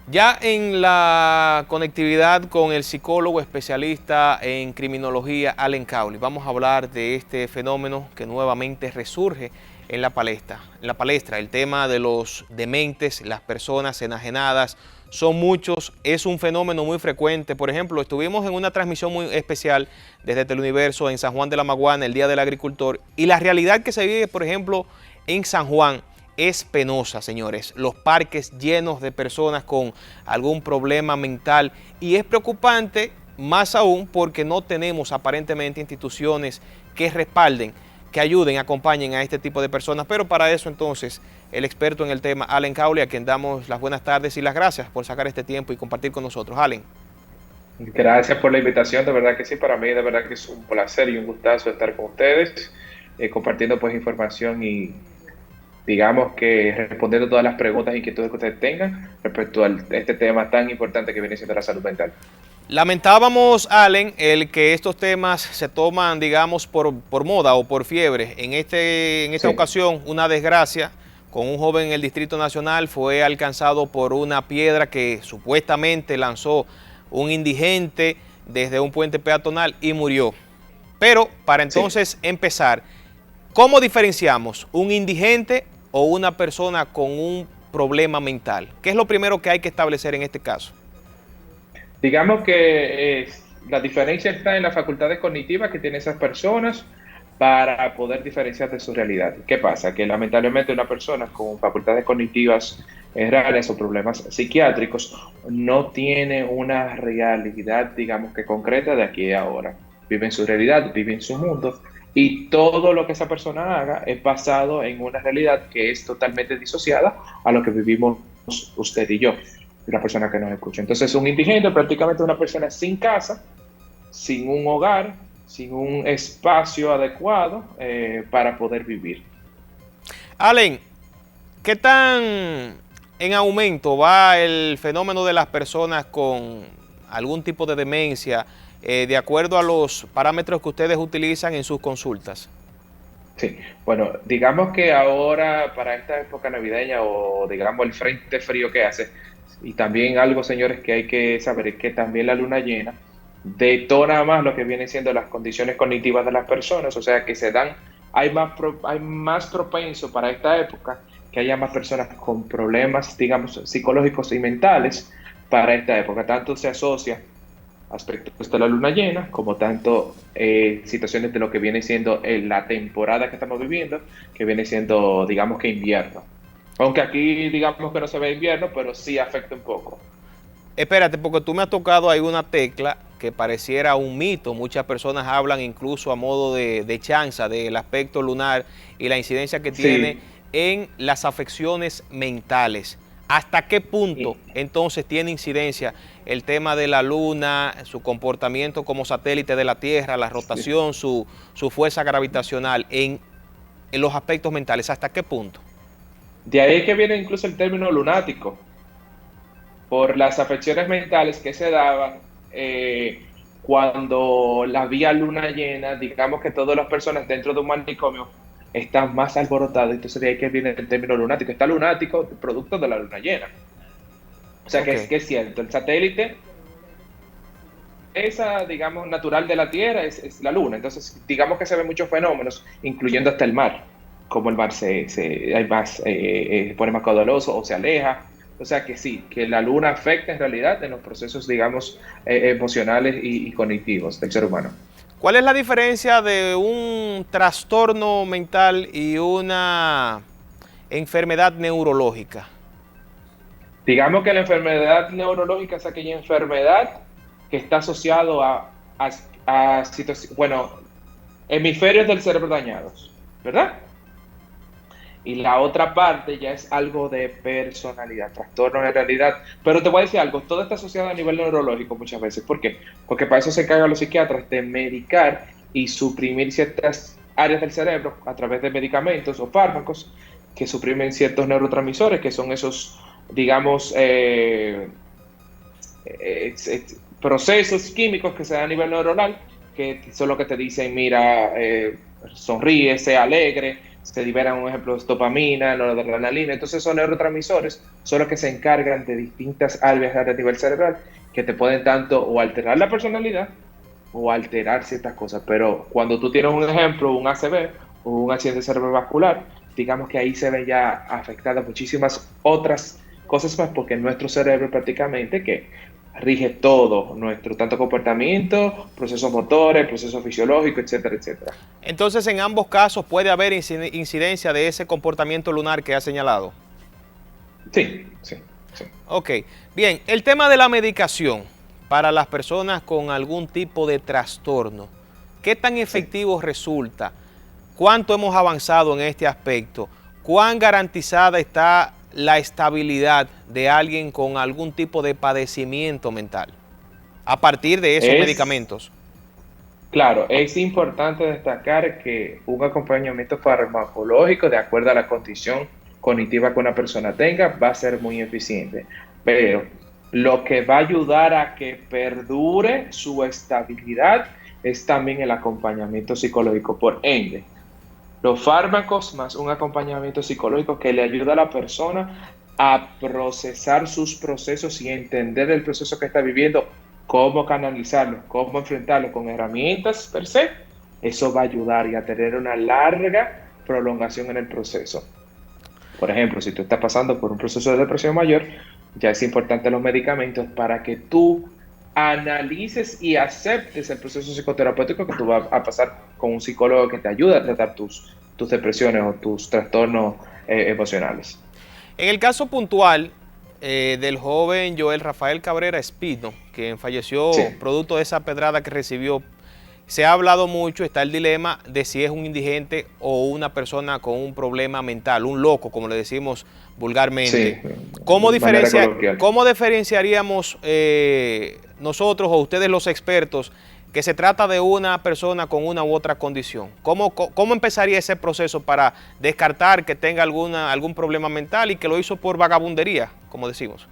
Ya en la conectividad con el psicólogo especialista en criminología, Allen Cowley, vamos a hablar de este fenómeno que nuevamente resurge en la palestra. El tema de los dementes, las personas enajenadas, son muchos, es un fenómeno muy frecuente. Por ejemplo, estuvimos en una transmisión muy especial desde Teleuniverso en San Juan de la Maguana, el Día del Agricultor, y la realidad que se vive, por ejemplo, en San Juan, es penosa, señores. Los parques llenos de personas con algún problema mental, y es preocupante más aún porque no tenemos aparentemente instituciones que respalden, que ayuden, acompañen a este tipo de personas. Pero para eso entonces el experto en el tema, Allen Cowley, a quien damos las buenas tardes y las gracias por sacar este tiempo y compartir con nosotros. Allen. Gracias por la invitación, de verdad que sí, para mí de verdad que es un placer y un gustazo estar con ustedes, compartiendo pues información y digamos que respondiendo todas las preguntas e inquietudes que ustedes tengan respecto a este tema tan importante que viene siendo la salud mental. Lamentábamos, Allen, el que estos temas se toman, digamos, por moda o por fiebre. En esta Sí, ocasión, una desgracia con un joven en el Distrito Nacional fue alcanzado por una piedra que supuestamente lanzó un indigente desde un puente peatonal y murió. Pero para sí. entonces empezar, ¿cómo diferenciamos un indigente o una persona con un problema mental? ¿Qué es lo primero que hay que establecer en este caso? Digamos que la diferencia está en las facultades cognitivas que tienen esas personas para poder diferenciar de su realidad. ¿Qué pasa? Que lamentablemente una persona con facultades cognitivas raras o problemas psiquiátricos no tiene una realidad, digamos que concreta de aquí a ahora. Vive en su realidad, vive en su mundo y todo lo que esa persona haga es basado en una realidad que es totalmente disociada a lo que vivimos usted y yo, la persona que nos escucha. Entonces, un indigente prácticamente es una persona sin casa, sin un hogar, sin un espacio adecuado para poder vivir. Allen, ¿qué tan en aumento va el fenómeno de las personas con algún tipo de demencia, de acuerdo a los parámetros que ustedes utilizan en sus consultas? Sí, bueno, digamos que ahora para esta época navideña o digamos el frente frío que hace, y también algo, señores, que hay que saber es que también la luna llena detona más lo que vienen siendo las condiciones cognitivas de las personas, o sea que se dan, hay más propenso para esta época que haya más personas con problemas, digamos, psicológicos y mentales para esta época. Tanto se asocia aspectos de la luna llena, como tanto situaciones de lo que viene siendo la temporada que estamos viviendo, que viene siendo, digamos que invierno. Aunque aquí digamos que no se ve invierno, pero sí afecta un poco. Espérate, porque tú me has tocado ahí una tecla que pareciera un mito. Muchas personas hablan incluso a modo de chanza del aspecto lunar y la incidencia que tiene Sí, en las afecciones mentales. ¿Hasta qué punto y entonces tiene incidencia el tema de la luna, su comportamiento como satélite de la Tierra, la sí. rotación, su fuerza gravitacional en los aspectos mentales? ¿Hasta qué punto? De ahí que viene incluso el término lunático, por las afecciones mentales que se daban cuando la vía luna llena, digamos que todas las personas dentro de un manicomio están más alborotadas, entonces de ahí que viene el término lunático. Está lunático, producto de la luna llena. O sea Ok. que es cierto, el satélite, esa, digamos, natural de la Tierra es la Luna. Entonces, digamos que se ven muchos fenómenos, incluyendo hasta el mar, como el mar hay más, se pone más caudaloso o se aleja. O sea que sí, que la Luna afecta en realidad en los procesos, digamos, emocionales y cognitivos del ser humano. ¿Cuál es la diferencia de un trastorno mental y una enfermedad neurológica? Digamos que la enfermedad neurológica es aquella enfermedad que está asociado a situaciones, bueno, hemisferios del cerebro dañados, ¿verdad? Y la otra parte ya es algo de personalidad, trastorno de realidad. Pero te voy a decir algo, todo está asociado a nivel neurológico muchas veces. ¿Por qué? Porque para eso se encargan los psiquiatras de medicar y suprimir ciertas áreas del cerebro a través de medicamentos o fármacos que suprimen ciertos neurotransmisores, que son esos, digamos, procesos químicos que se dan a nivel neuronal, que son los que te dicen, mira, sonríe, sea alegre, se liberan, un ejemplo, dopamina, noradrenalina. Entonces son neurotransmisores, son los que se encargan de distintas áreas a nivel cerebral que te pueden tanto o alterar la personalidad o alterar ciertas cosas. Pero cuando tú tienes un ejemplo, un ACV o un accidente cerebrovascular, digamos que ahí se ven ya afectadas muchísimas otras cosas más, porque nuestro cerebro prácticamente que rige todo nuestro, tanto comportamiento, procesos motores, procesos fisiológicos, etcétera, etcétera. Entonces, en ambos casos puede haber incidencia de ese comportamiento lunar que ha señalado. Sí, sí, sí. Ok, bien, el tema de la medicación para las personas con algún tipo de trastorno, ¿qué tan Sí. efectivo resulta? ¿Cuánto hemos avanzado en este aspecto? ¿Cuán garantizada está la estabilidad de alguien con algún tipo de padecimiento mental a partir de esos Es, medicamentos? claro, es importante destacar que un acompañamiento farmacológico, de acuerdo a la condición cognitiva que una persona tenga, va a ser muy eficiente. Pero lo que va a ayudar a que perdure su estabilidad es también el acompañamiento psicológico. Por ende, los fármacos más un acompañamiento psicológico que le ayuda a la persona a procesar sus procesos y entender el proceso que está viviendo, cómo canalizarlo, cómo enfrentarlo con herramientas per se, eso va a ayudar y a tener una larga prolongación en el proceso. Por ejemplo, si tú estás pasando por un proceso de depresión mayor, ya es importante los medicamentos para que tú analices y aceptes el proceso psicoterapéutico que tú vas a pasar con un psicólogo que te ayuda a tratar tus depresiones o tus trastornos emocionales. En el caso puntual del joven Joel Rafael Cabrera Espino, que Sí, falleció producto de esa pedrada que recibió, se ha hablado mucho, está el dilema de si es un indigente o una persona con un problema mental, un loco, como le decimos vulgarmente. sí, de manera coloquial. ¿Cómo diferenciaríamos nosotros o ustedes los expertos que se trata de una persona con una u otra condición? ¿Cómo empezaría ese proceso para descartar que tenga algún problema mental y que lo hizo por vagabundería, como decimos?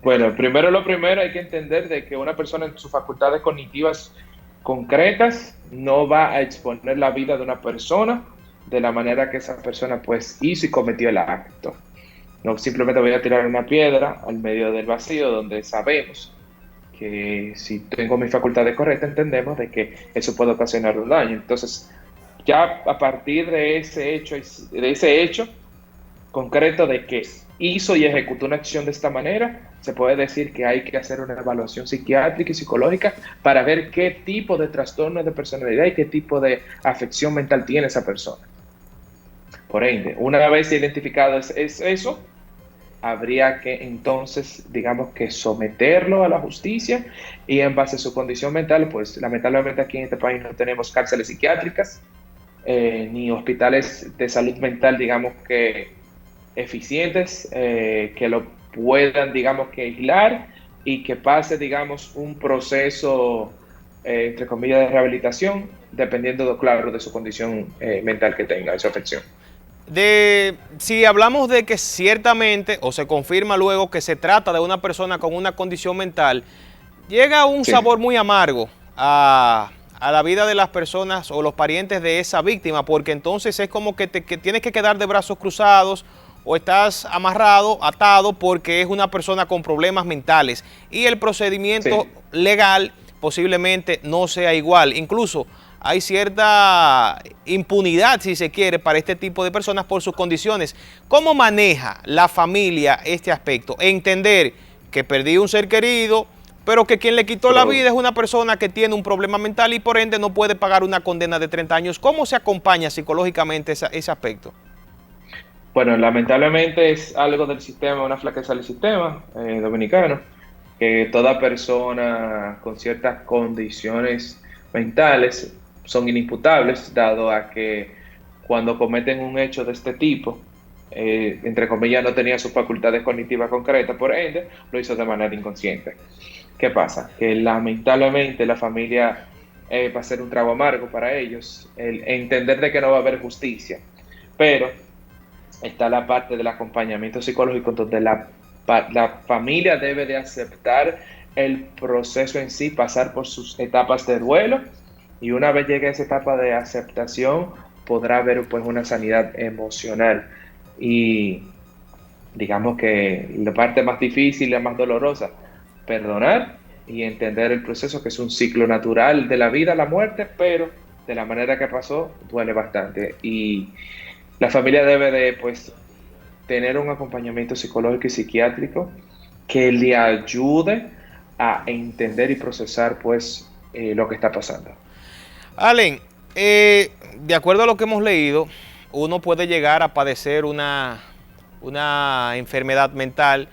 Bueno, primero lo primero hay que entender de que una persona en sus facultades cognitivas concretas no va a exponer la vida de una persona de la manera que esa persona pues hizo y cometió el acto. No simplemente voy a tirar una piedra al medio del vacío donde sabemos que si tengo mis facultades correctas entendemos de que eso puede ocasionar un daño. Entonces, ya a partir de ese hecho concreto de que hizo y ejecutó una acción de esta manera, se puede decir que hay que hacer una evaluación psiquiátrica y psicológica para ver qué tipo de trastorno de personalidad y qué tipo de afección mental tiene esa persona. Por ende, una vez identificado es eso, habría que entonces, digamos que someterlo a la justicia y en base a su condición mental, pues lamentablemente aquí en este país no tenemos cárceles psiquiátricas ni hospitales de salud mental, digamos que eficientes, que lo puedan, digamos que aislar y que pase, digamos, un proceso, entre comillas, de rehabilitación, dependiendo, claro, de su condición mental que tenga, de su afección. Si hablamos de que ciertamente, o se confirma luego que se trata de una persona con una condición mental, llega un Sí, sabor muy amargo a la vida de las personas o los parientes de esa víctima, porque entonces es como que tienes que quedar de brazos cruzados o estás amarrado, atado, porque es una persona con problemas mentales y el procedimiento sí. legal posiblemente no sea igual. Incluso hay cierta impunidad, si se quiere, para este tipo de personas por sus condiciones. ¿Cómo maneja la familia este aspecto? Entender que perdí un ser querido, pero que quien le quitó la Pero vida es una persona que tiene un problema mental y por ende no puede pagar una condena de 30 años. ¿Cómo se acompaña psicológicamente ese aspecto? bueno, lamentablemente es algo del sistema, una flaqueza del sistema dominicano, que toda persona con ciertas condiciones mentales son inimputables, dado a que cuando cometen un hecho de este tipo, entre comillas, no tenía sus facultades cognitivas concretas, por ende, lo hizo de manera inconsciente. ¿Qué pasa? Que lamentablemente la familia va a ser un trago amargo para ellos, el entender de que no va a haber justicia, pero está la parte del acompañamiento psicológico donde la familia debe de aceptar el proceso en sí, pasar por sus etapas de duelo y una vez llegue a esa etapa de aceptación, podrá haber pues una sanidad emocional. Y digamos que la parte más difícil, la más dolorosa, perdonar y entender el proceso, que es un ciclo natural de la vida, la muerte, pero de la manera que pasó, duele bastante. Y la familia debe de, pues, tener un acompañamiento psicológico y psiquiátrico que le ayude a entender y procesar, pues, lo que está pasando. Allen, de acuerdo a lo que hemos leído, uno puede llegar a padecer una enfermedad mental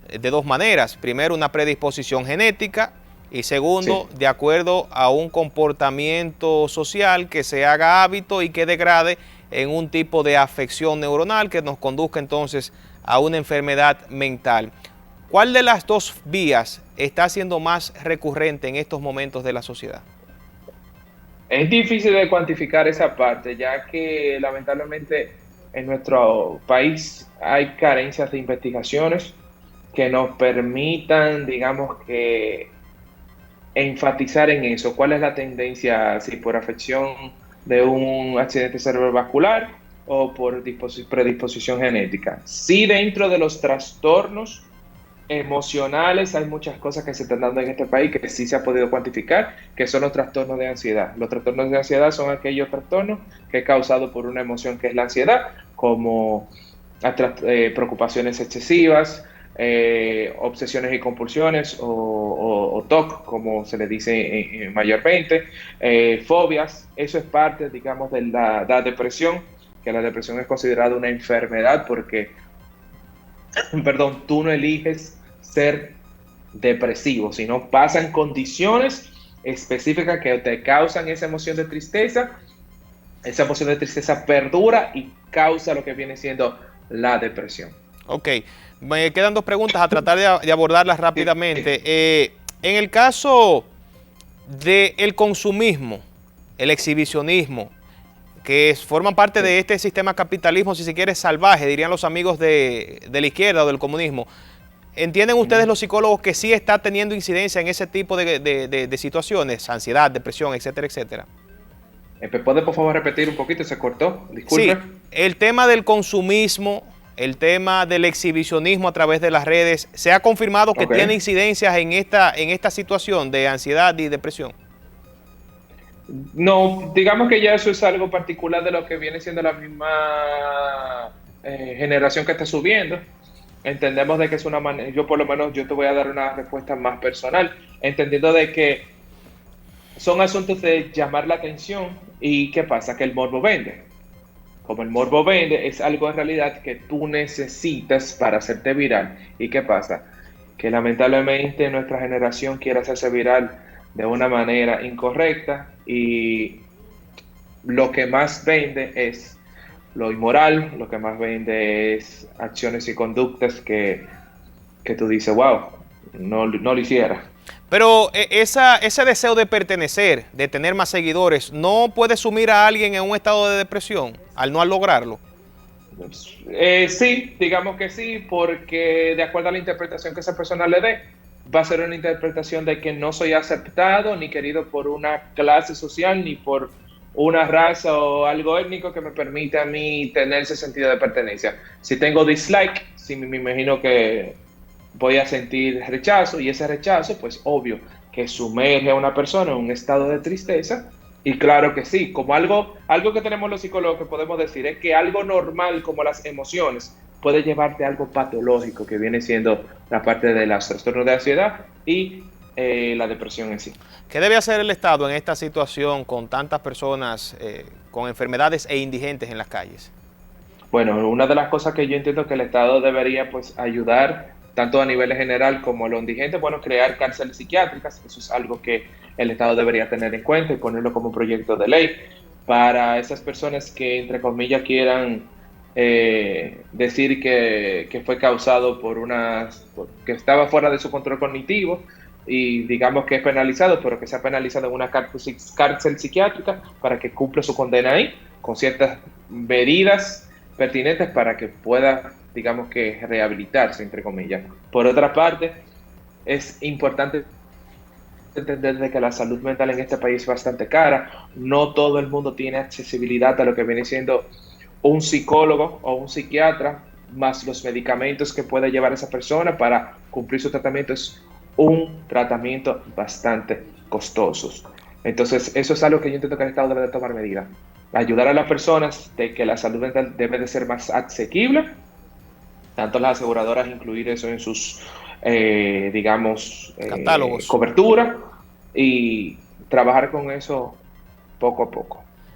de dos maneras. Primero, una predisposición genética y segundo, Sí. de acuerdo a un comportamiento social que se haga hábito y que degrade en un tipo de afección neuronal que nos conduzca entonces a una enfermedad mental. ¿Cuál de las dos vías está siendo más recurrente en estos momentos de la sociedad? Es difícil de cuantificar esa parte, ya que lamentablemente en nuestro país hay carencias de investigaciones que nos permitan, digamos que, enfatizar en eso. ¿Cuál es la tendencia? Si por afección de un accidente cerebrovascular o por predisposición genética. Sí, dentro de los trastornos emocionales hay muchas cosas que se están dando en este país que sí se ha podido cuantificar, que son los trastornos de ansiedad. Los trastornos de ansiedad son aquellos trastornos que es causado por una emoción que es la ansiedad, como preocupaciones excesivas, obsesiones y compulsiones o TOC, como se le dice mayormente, fobias. Eso es parte, digamos, de la depresión, que la depresión es considerada una enfermedad porque, perdón, tú no eliges ser depresivo, sino pasan condiciones específicas que te causan esa emoción de tristeza perdura y causa lo que viene siendo la depresión. Ok, me quedan dos preguntas a tratar de abordarlas rápidamente. En el caso del consumismo, el exhibicionismo, que forman parte Sí. de este sistema capitalismo, si se quiere, salvaje, dirían los amigos de la izquierda o del comunismo, ¿entienden ustedes los psicólogos que sí está teniendo incidencia en ese tipo de situaciones, ansiedad, depresión, etcétera, etcétera? ¿Puede por favor repetir un poquito? Se cortó, disculpe. Sí, el tema del consumismo, el tema del exhibicionismo a través de las redes, ¿se ha confirmado que Ok. tiene incidencias en esta situación de ansiedad y depresión? No, digamos que ya eso es algo particular de lo que viene siendo la misma generación que está subiendo. Entendemos de que es una manera, yo por lo menos yo te voy a dar una respuesta más personal, entendiendo de que son asuntos de llamar la atención y ¿qué pasa? Que el morbo vende. Como el morbo vende, es algo en realidad que tú necesitas para hacerte viral. ¿Y qué pasa? Que lamentablemente nuestra generación quiere hacerse viral de una manera incorrecta y lo que más vende es lo inmoral, lo que más vende es acciones y conductas que tú dices, wow, no lo hiciera. Pero ese deseo de pertenecer, de tener más seguidores, ¿no puede sumir a alguien en un estado de depresión al no lograrlo? Sí, digamos que sí, porque de acuerdo a la interpretación que esa persona le dé, va a ser una interpretación de que no soy aceptado ni querido por una clase social ni por una raza o algo étnico que me permite a mí tener ese sentido de pertenencia. Si tengo dislike, sí me imagino que voy a sentir rechazo y ese rechazo, pues obvio, que sumerge a una persona en un estado de tristeza. Y claro que sí, como algo que tenemos los psicólogos que podemos decir es que algo normal como las emociones puede llevarte a algo patológico que viene siendo la parte de los trastornos de ansiedad y la depresión en sí. ¿Qué debe hacer el Estado en esta situación con tantas personas con enfermedades e indigentes en las calles? Bueno, una de las cosas que yo entiendo que el Estado debería pues ayudar tanto a nivel general como a los indigentes, bueno, crear cárceles psiquiátricas, eso es algo que el Estado debería tener en cuenta y ponerlo como un proyecto de ley para esas personas que, entre comillas, quieran decir que fue causado que estaba fuera de su control cognitivo y digamos que es penalizado, pero que sea penalizado en una cárcel psiquiátrica para que cumpla su condena ahí, con ciertas medidas pertinentes para que pueda, digamos que, rehabilitarse, entre comillas. Por otra parte, es importante entender de que la salud mental en este país es bastante cara. No todo el mundo tiene accesibilidad a lo que viene siendo un psicólogo o un psiquiatra, más los medicamentos que puede llevar esa persona para cumplir su tratamiento. Es un tratamiento bastante costoso. Entonces, eso es algo que yo entiendo que el Estado debe de tomar medidas. Ayudar a las personas de que la salud mental debe de ser más asequible, tanto las aseguradoras incluir eso en sus, digamos, Catálogos. cobertura y trabajar con eso poco a poco.